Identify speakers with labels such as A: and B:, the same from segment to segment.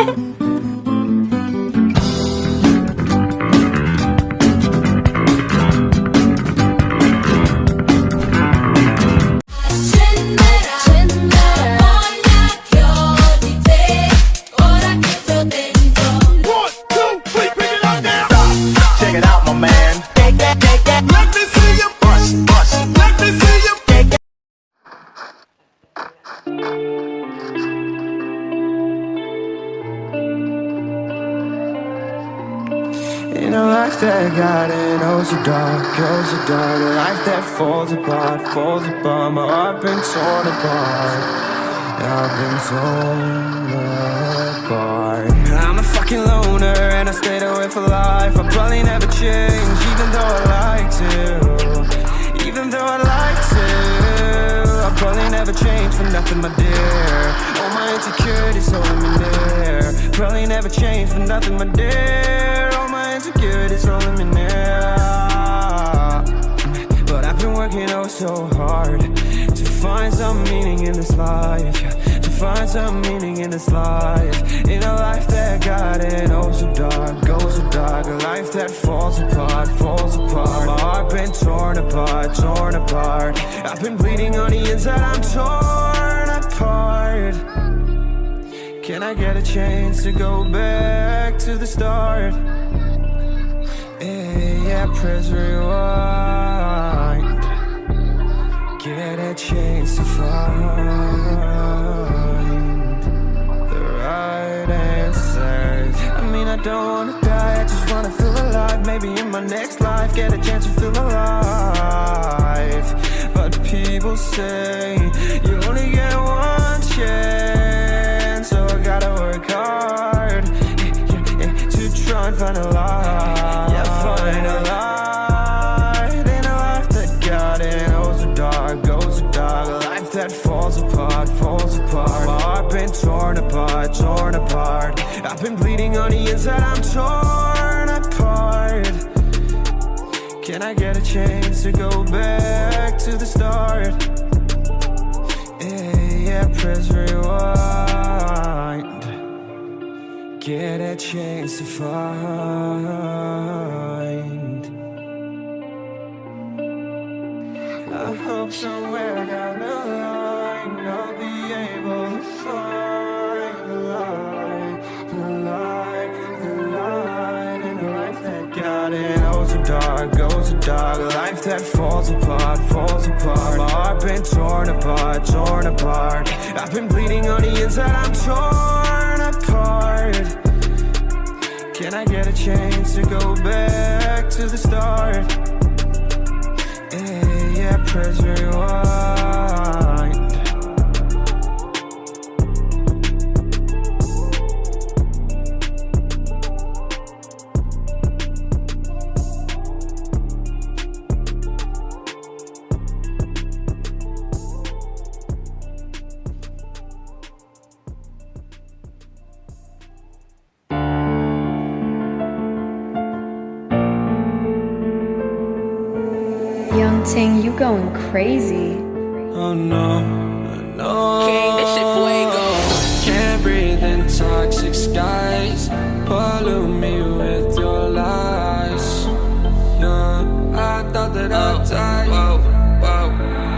A: In a life that got it, oh so dark, a life that falls apart, my heart been torn apart, I've been torn apart. I'm a fucking loner and I stayed away for life, I'll probably never change, even though I'd like to, I'll probably never change for nothing, my dear. All my insecurities holding me near, probably never change for nothing, my dear. All my insecurities holding me near, but I've been working oh so hard to find some meaning in this life, to find some meaning in this life. In a life that got it oh so dark, a life that falls apart, my heart been torn apart, I've been bleeding on the inside, I'm torn apart. Can I get a chance to go back to the start? Yeah, press rewind. Get a chance to find the right answers. I mean, I don't wanna die, I just wanna feel alive. Maybe in my next life, get a chance to feel alive. But people say you only get one chance, so I gotta work hard to try and find a light. Yeah, find a light in a life that got it oh so dark, a life that falls apart, my heart been torn apart, I've been bleeding on the inside, I'm torn apart. Can I get a chance to go back to the start? Yeah, press rewind. Get a chance to find. I hope somewhere down the line I'll be able to find the light in a life that got it oh so dark, a life that falls apart, my heart been torn apart, I've been bleeding on the inside, I'm torn apart. Can I get a chance to go back to the start? Yeah, press rewind.
B: Young Ting, you going crazy.
A: Oh no, no.
C: King, this shit fuego.
A: Can't breathe in toxic skies. Pollute me with your lies. Yeah, I thought that I'd die. Whoa.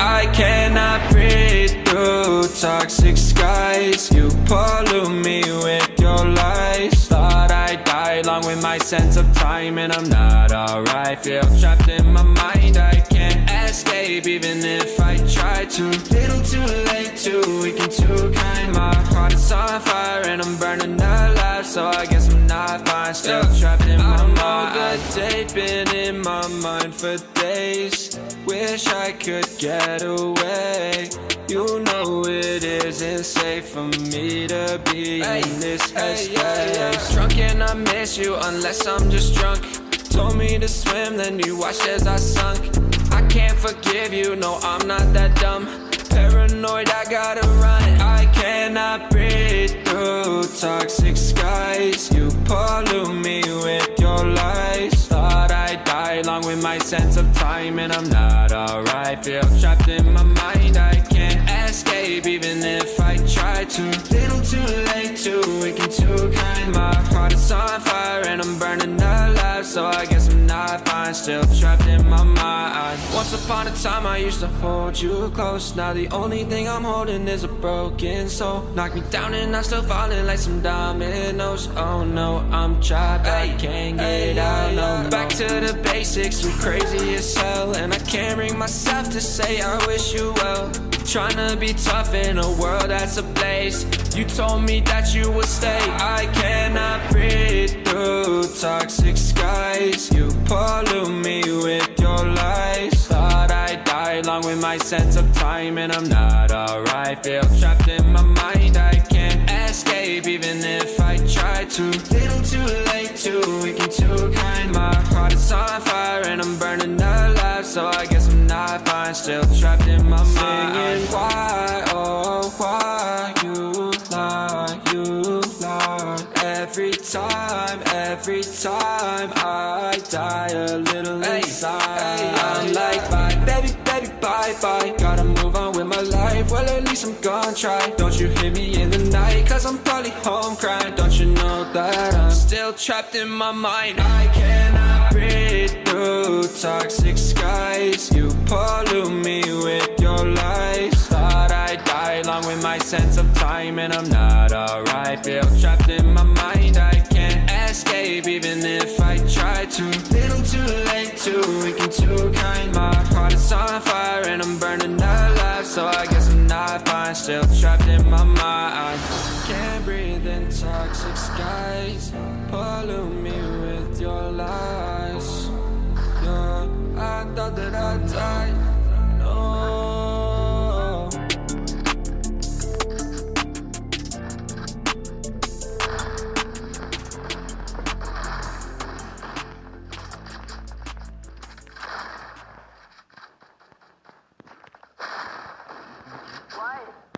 A: I cannot breathe through toxic skies. You pollute me with your lies. Thought I'd die along with my sense of time, and I'm not alright. Feel trapped in my mind, I can't escape even if I try to. Little too late, too weak and too kind. My heart is on fire and I'm burning alive, so I guess I'm not fine. Still trapped in my mind. I'm date, been in my mind for days. Wish I could get away. You know it isn't safe for me to be in this headspace. Drunk and I miss you unless I'm just drunk. Told me to swim, then you watched as I sunk. I can't forgive you, no I'm not that dumb. Paranoid, I gotta run. I cannot breathe through toxic skies. You pollute me with your lies. Thought I'd die along with my sense of time, and I'm not alright. Feel trapped in my mind, I can't escape even if I try tried. Too little, too late, too weak and too kind. My heart is on fire and I'm burning alive, so I guess I'm not fine. Still trapped in my mind. Once upon a time I used to hold you close. Now the only thing I'm holding is a broken soul. Knock me down and I'm still falling like some dominoes. Oh no, I'm trapped, I can't get out. No, back to the basics, I'm crazy as hell, and I can't bring myself to say I wish you well. Trying to be tough in a world that's ablaze. You told me that you would stay. I cannot breathe through toxic skies. You pollute me with your lies. Thought I'd die along with my sense of time, and I'm not alright. Feel trapped in my mind, I can't escape even if I try. Too little, too late, too weak and too kind. My heart is on fire and I'm burning alive, so I guess I'm not fine. Still trapped in my mind. Why, oh why you lie every time I die a little inside. I'm like bye, baby, bye. Gotta move on with my life, well at least I'm gonna try. Don't you hear me in the night, cause I'm probably home crying. Don't you know that I'm still trapped in my mind. I cannot breathe through toxic skies. You pollute me with your lies. Thought I'd die along with my sense of time, and I'm not alright. Feel trapped in my mind, I can't escape even if I try. Too little, too late, too weak and too kind. My heart is on fire and I'm burning alive, so I guess I'm not fine. Still trapped in my mind. Can't breathe in toxic skies. Pollute me with your lies. Yeah, I thought that I'd die. No.
C: What?